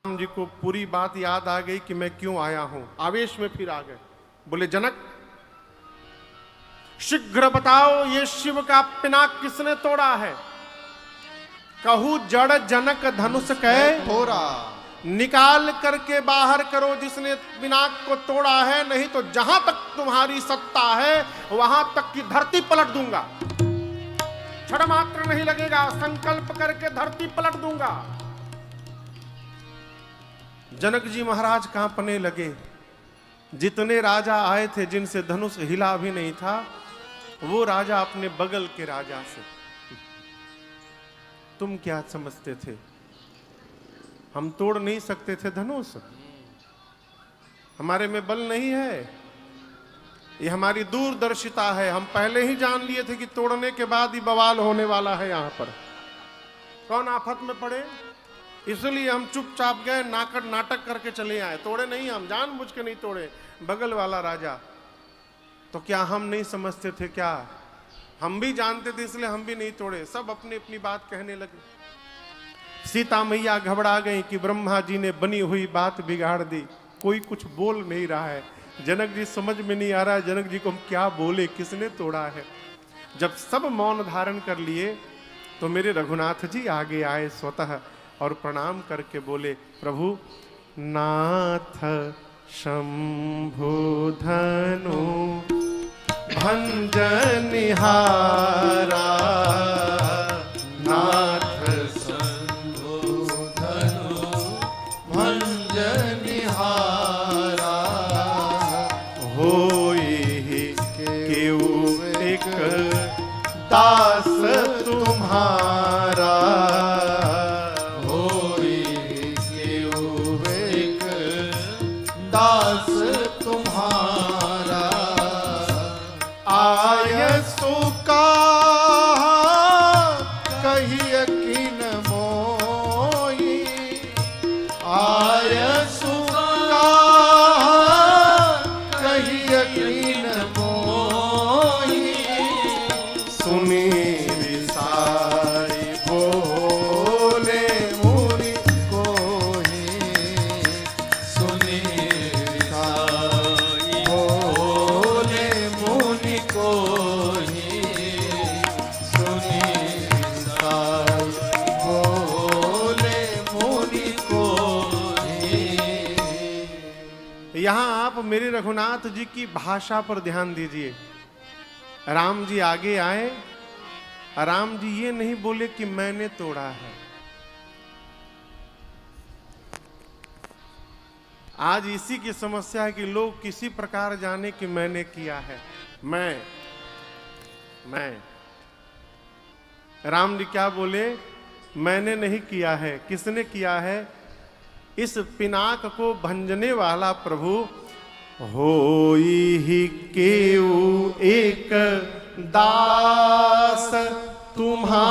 राम जी को पूरी बात याद आ गई कि मैं क्यों आया हूं। आवेश में फिर आ गए, बोले जनक शीघ्र बताओ ये शिव का पिनाक किसने तोड़ा है। कहूं जड़ जनक धनुष कह थोड़ा निकाल करके बाहर करो जिसने पिनाक को तोड़ा है, नहीं तो जहां तक तुम्हारी सत्ता है वहां तक की धरती पलट दूंगा। क्षण मात्र नहीं लगेगा, संकल्प करके धरती पलट दूंगा। जनक जी महाराज कांपने लगे। जितने राजा आए थे जिनसे धनुष हिला भी नहीं था, वो राजा अपने बगल के राजा से, तुम क्या समझते थे हम तोड़ नहीं सकते थे धनुष? हमारे में बल नहीं है, ये हमारी दूरदर्शिता है। हम पहले ही जान लिए थे कि तोड़ने के बाद ही बवाल होने वाला है। यहां पर कौन आफत में पड़े, इसलिए हम चुपचाप गए, नाटक करके चले आए। तोड़े नहीं, हम जानबूझ के नहीं तोड़े। बगल वाला राजा, तो क्या हम नहीं समझते थे क्या? हम भी जानते थे, इसलिए हम भी नहीं तोड़े। सब अपनी अपनी बात कहने लगे। सीता मैया घबरा गई कि ब्रह्मा जी ने बनी हुई बात बिगाड़ दी। कोई कुछ बोल नहीं रहा है। जनक जी समझ में नहीं आ रहा है, जनक जी को हम क्या बोले, किसने तोड़ा है। जब सब मौन धारण कर लिए तो मेरे रघुनाथ जी आगे आए स्वतः और प्रणाम करके बोले, प्रभु नाथ शंभु धनु भंजनिहारा, नाथ शंभु धनु भंजनिहारा, होई केउ एक दास तुम्हारा, दास तुम्हारा, आयसु का कहिय किन मोई, आयसु का कहिय किन मोई, सुनी विसारी बोले मुनि कोहि, सुनि विसारी बोले मुनि कोहि, सुनि विसारी बोले मुनि कोहि। यहां आप मेरे रघुनाथ जी की भाषा पर ध्यान दीजिए। राम जी आगे आए, राम जी ये नहीं बोले कि मैंने तोड़ा है। आज इसी की समस्या है कि लोग किसी प्रकार जाने कि मैंने किया है। मैं राम जी क्या बोले, मैंने नहीं किया है। किसने किया है? इस पिनाक को भंजने वाला प्रभु होई ही केउ एक दास तुम्हारा।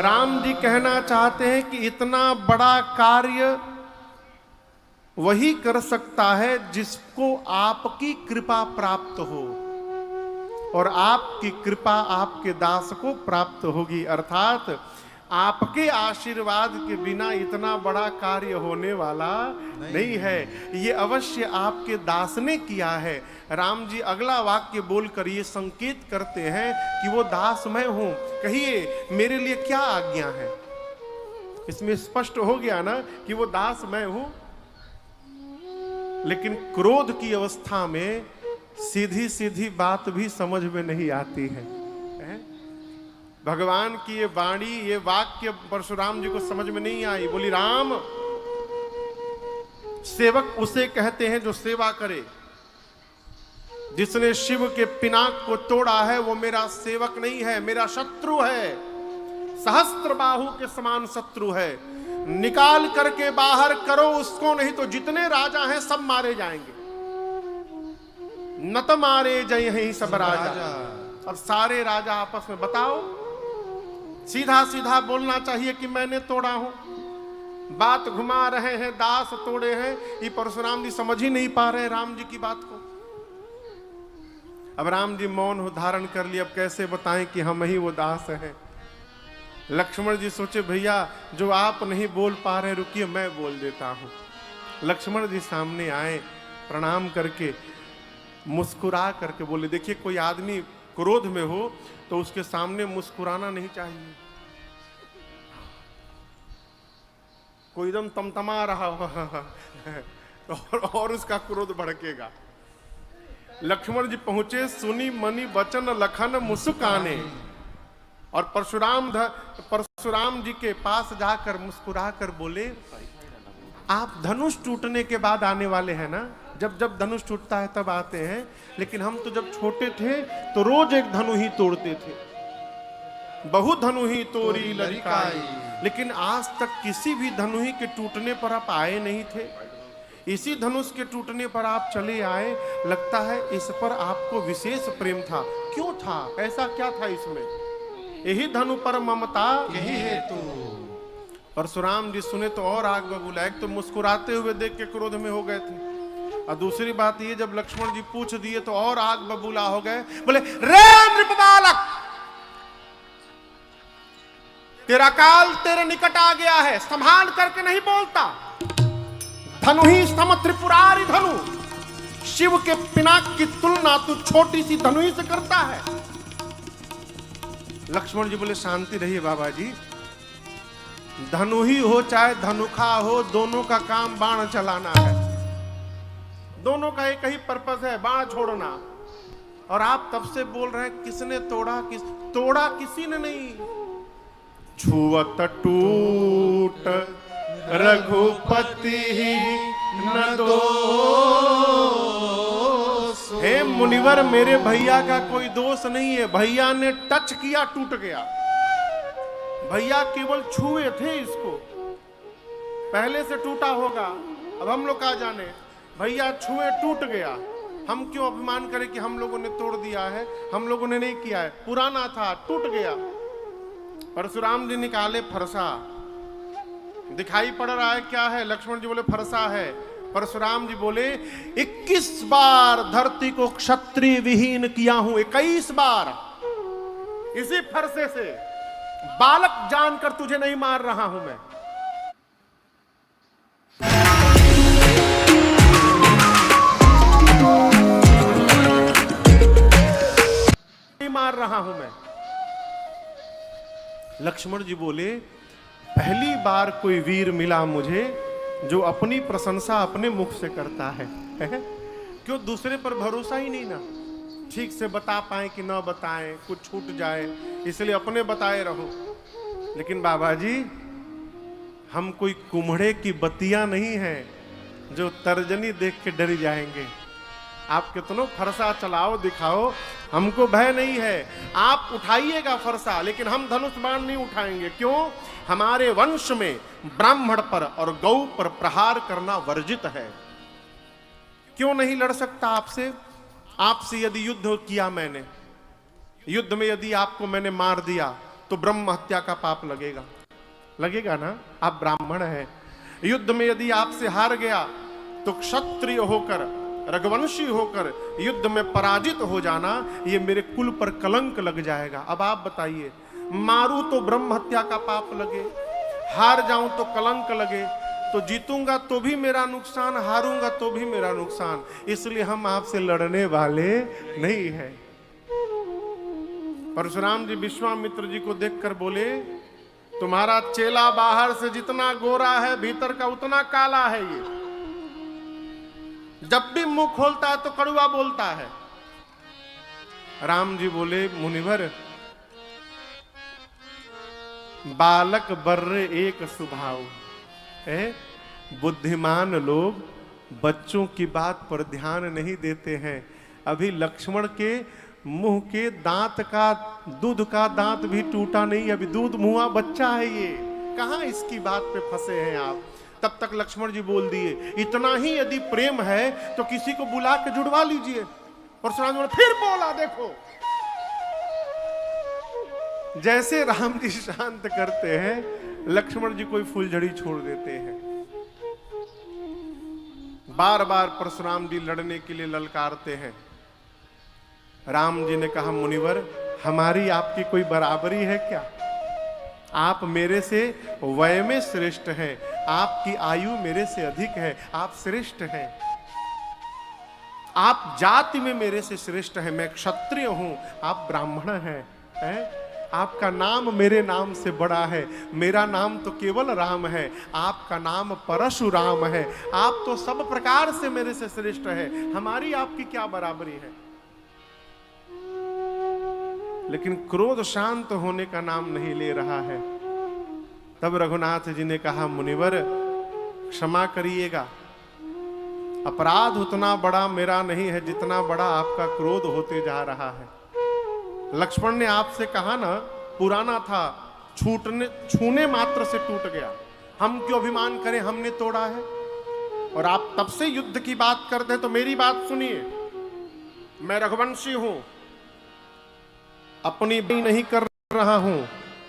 राम जी कहना चाहते हैं कि इतना बड़ा कार्य वही कर सकता है जिसको आपकी कृपा प्राप्त हो, और आपकी कृपा आपके दास को प्राप्त होगी। अर्थात आपके आशीर्वाद के बिना इतना बड़ा कार्य होने वाला नहीं है। ये अवश्य आपके दास ने किया है। राम जी अगला वाक्य बोलकर ये संकेत करते हैं कि वो दास मैं हूं। कहिए मेरे लिए क्या आज्ञा है। इसमें स्पष्ट हो गया ना कि वो दास मैं हूं। लेकिन क्रोध की अवस्था में सीधी सीधी बात भी समझ में नहीं आती है। भगवान की ये वाणी, ये वाक्य परशुराम जी को समझ में नहीं आई। बोली राम, सेवक उसे कहते हैं जो सेवा करे। जिसने शिव के पिनाक को तोड़ा है वो मेरा सेवक नहीं है, मेरा शत्रु है। सहस्त्र बाहु के समान शत्रु है। निकाल करके बाहर करो उसको, नहीं तो जितने राजा हैं सब मारे जाएंगे। न तो मारे जय ही सब राजा। अब सारे राजा आपस में बताओ, सीधा सीधा बोलना चाहिए कि मैंने तोड़ा हूं। बात घुमा रहे हैं, दास तोड़े हैं। ये परशुराम जी समझ ही नहीं पा रहे राम जी की बात को। अब राम जी मौन धारण कर लिए। अब कैसे बताएं कि हम ही वो दास हैं। लक्ष्मण जी सोचे भैया जो आप नहीं बोल पा रहे रुकिए मैं बोल देता हूं। लक्ष्मण जी सामने आए, प्रणाम करके मुस्कुरा करके बोले, देखिए कोई आदमी क्रोध में हो तो उसके सामने मुस्कुराना नहीं चाहिए। कोई एकदम तमतमा रहा हो और उसका क्रोध भड़केगा। लक्ष्मण जी पहुंचे, सुनी मनी वचन लखन मुस्काने, और परशुराम जी के पास जाकर मुस्कुरा कर बोले, आप धनुष टूटने के बाद आने वाले हैं ना? जब जब धनुष टूटता है तब आते हैं, लेकिन हम तो जब छोटे थे तो रोज एक धनु ही तोड़ते थे, बहु धनु ही तोड़ी ललिकाई, लेकिन आज तक किसी भी धनु ही के टूटने पर आप आए नहीं थे। इसी धनुष के टूटने पर आप चले आए, लगता है इस पर आपको विशेष प्रेम था। क्यों था? ऐसा क्या था इसमें? यही धनु पर ममता यही हेतु। परशुराम जी सुने तो और आग बबूला। एक तो मुस्कुराते हुए देख के क्रोध में हो गए थे, और दूसरी बात ये जब लक्ष्मण जी पूछ दिए तो और आग बबूला हो गए। बोले, रे नृपबालक, तेरा काल तेरे निकट आ गया है, संभाल करके नहीं बोलता। धनु ही सम त्रिपुरारी धनु, शिव के पिनाक की तुलना तू छोटी सी धनु ही से करता है। लक्ष्मण जी बोले, शांति रहिए बाबा जी, धनु ही हो चाहे धनुखा हो, दोनों का काम बाण चलाना है, दोनों का एक ही पर्पस है, बाण छोड़ना। और आप तब से बोल रहे हैं किसने तोड़ा? तोड़ा किसी ने नहीं। छुअत टूट रघुपति न दोष। हे मुनिवर, मेरे भैया का कोई दोष नहीं है, भैया ने टच किया टूट गया। भैया केवल छुए थे इसको, पहले से टूटा होगा, अब हम लोग क्या जाने। भैया छुए टूट गया, हम क्यों अभिमान करें कि हम लोगों ने तोड़ दिया है? हम लोगों ने नहीं किया है, पुराना था टूट गया। परशुराम जी निकाले फरसा, दिखाई पड़ रहा है क्या है? लक्ष्मण जी बोले फरसा है। परशुराम जी बोले, 21 बार धरती को क्षत्रिय विहीन किया हूं, 21 बार। इसी फरसे से बालक जानकर तुझे नहीं मार रहा हूं मैं। नहीं मार रहा हूं मैं। लक्ष्मण जी बोले, पहली बार कोई वीर मिला मुझे जो अपनी प्रशंसा अपने मुख से करता है। क्यों दूसरे पर भरोसा ही नहीं ना, ठीक से बता पाए कि ना बताएं, कुछ छूट जाए, इसलिए अपने बताए रहो। लेकिन बाबा जी, हम कोई कुम्हड़े की बतिया नहीं है जो तर्जनी देख के डर जाएंगे। आप कितनों फरसा चलाओ दिखाओ, हमको भय नहीं है। आप उठाइएगा फरसा, लेकिन हम धनुष बाण नहीं उठाएंगे। क्यों? हमारे वंश में ब्राह्मण पर और गौ पर प्रहार करना वर्जित है। क्यों नहीं लड़ सकता आपसे? आपसे यदि युद्ध किया मैंने, युद्ध में यदि आपको मैंने मार दिया तो ब्रह्म हत्या का पाप लगेगा, लगेगा ना? आप ब्राह्मण हैं। युद्ध में यदि आपसे हार गया तो क्षत्रिय होकर, रघुवंशी होकर युद्ध में पराजित हो जाना, ये मेरे कुल पर कलंक लग जाएगा। अब आप बताइए, मारूं तो ब्रह्म हत्या का पाप लगे, हार जाऊं तो कलंक लगे, तो जीतूंगा तो भी मेरा नुकसान, हारूंगा तो भी मेरा नुकसान। इसलिए हम आपसे लड़ने वाले नहीं हैं। परशुराम जी विश्वामित्र जी को देखकर बोले, तुम्हारा चेला बाहर से जितना गोरा है भीतर का उतना काला है। ये जब भी मुंह खोलता है तो कड़वा बोलता है। राम जी बोले, मुनिवर, बालक बर्रे एक स्वभाव है। बुद्धिमान लोग बच्चों की बात पर ध्यान नहीं देते हैं। अभी लक्ष्मण के मुंह के दांत का, दूध का दांत भी टूटा नहीं, अभी दूध मुआ बच्चा है। ये कहां इसकी बात पे फंसे हैं आप? तब तक लक्ष्मण जी बोल दिए, इतना ही यदि प्रेम है तो किसी को बुला के जुड़वा लीजिए। परशुराम जी फिर बोला, देखो जैसे राम जी शांत करते हैं, लक्ष्मण जी कोई फुलझड़ी छोड़ देते हैं। बार बार परशुराम जी लड़ने के लिए ललकारते हैं। राम जी ने कहा, मुनिवर, हमारी आपकी कोई बराबरी है क्या? आप मेरे से वय में श्रेष्ठ हैं, आपकी आयु मेरे से अधिक है, आप श्रेष्ठ हैं। आप जाति में मेरे से श्रेष्ठ हैं, मैं क्षत्रिय हूं, आप ब्राह्मण हैं। आपका नाम मेरे नाम से बड़ा है, मेरा नाम तो केवल राम है, आपका नाम परशुराम है। आप तो सब प्रकार से मेरे से श्रेष्ठ है, हमारी आपकी क्या बराबरी है। लेकिन क्रोध शांत होने का नाम नहीं ले रहा है। तब रघुनाथ जी ने कहा, मुनिवर क्षमा करिएगा, अपराध उतना बड़ा मेरा नहीं है जितना बड़ा आपका क्रोध होते जा रहा है। लक्ष्मण ने आपसे कहा ना, पुराना था, छूने मात्र से टूट गया, हम क्यों अभिमान करें, हमने तोड़ा है। और आप तब से युद्ध की बात करते हैं, तो मेरी बात सुनिए, मैं रघुवंशी हूं, अपनी भी नहीं कर रहा हूं,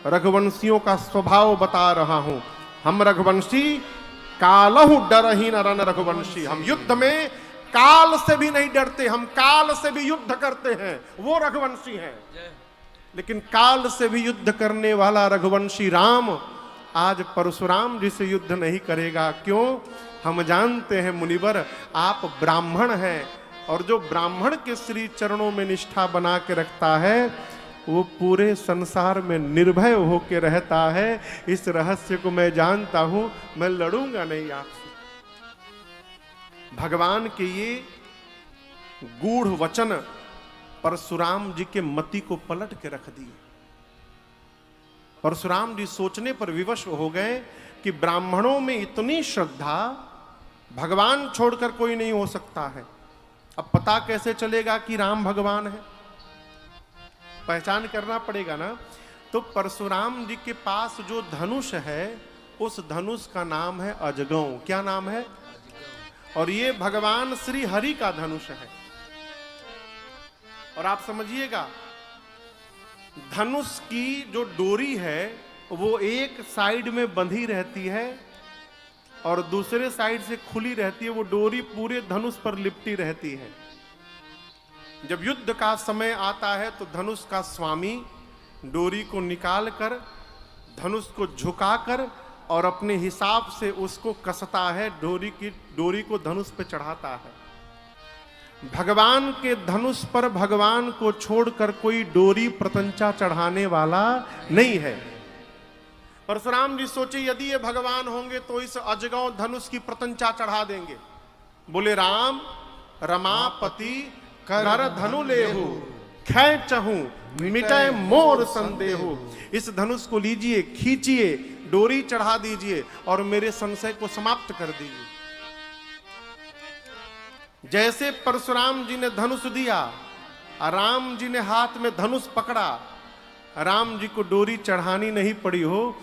रघुवंशियों का स्वभाव बता रहा हूं। हम रघुवंशी कालहु डरहीन रन रघुवंशी, हम युद्ध में काल से भी नहीं डरते, हम काल से भी युद्ध करते हैं, वो रघुवंशी हैं। लेकिन काल से भी युद्ध करने वाला रघुवंशी राम आज परशुराम जी से युद्ध नहीं करेगा। क्यों? हम जानते हैं मुनिवर, आप ब्राह्मण हैं, और जो ब्राह्मण के श्री चरणों में निष्ठा बना के रखता है वो पूरे संसार में निर्भय होके रहता है। इस रहस्य को मैं जानता हूं, मैं लड़ूंगा नहीं आपसे। भगवान के ये गूढ़ वचन परशुराम जी के मति को पलट के रख दिए। परशुराम जी सोचने पर विवश हो गए कि ब्राह्मणों में इतनी श्रद्धा, भगवान छोड़कर कोई नहीं हो सकता है। अब पता कैसे चलेगा कि राम भगवान है? पहचान करना पड़ेगा ना। तो परशुराम जी के पास जो धनुष है, उस धनुष का नाम है अजगौ। क्या नाम है? और ये भगवान श्री हरि का धनुष है। और आप समझिएगा, धनुष की जो डोरी है वो एक साइड में बंधी रहती है और दूसरे साइड से खुली रहती है। वो डोरी पूरे धनुष पर लिपटी रहती है। जब युद्ध का समय आता है तो धनुष का स्वामी डोरी को निकालकर, धनुष को झुकाकर और अपने हिसाब से उसको कसता है, डोरी को धनुष पे चढ़ाता है। भगवान के धनुष पर भगवान को छोड़कर कोई डोरी प्रतंचा चढ़ाने वाला नहीं है। परशुराम जी सोचे, यदि ये भगवान होंगे तो इस अजगौ धनुष की प्रतंचा चढ़ा देंगे। बोले, राम रमापति कर धनु लेहु, खैचहु मिटै मोर संदेहु। इस धनुष को लीजिए, खींचिए, डोरी चढ़ा दीजिए और मेरे संशय को समाप्त कर दीजिए। जैसे परशुराम जी ने धनुष दिया, राम जी ने हाथ में धनुष पकड़ा, राम जी को डोरी चढ़ानी नहीं पड़ी हो।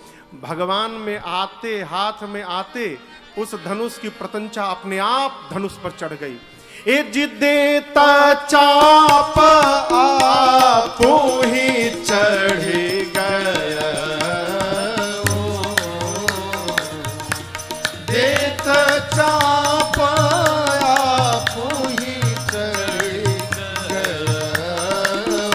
भगवान में आते, हाथ में आते, उस धनुष की प्रतंचा अपने आप धनुष पर चढ़ गई। ए जिदेता चाप आपो ही चढ़ गए,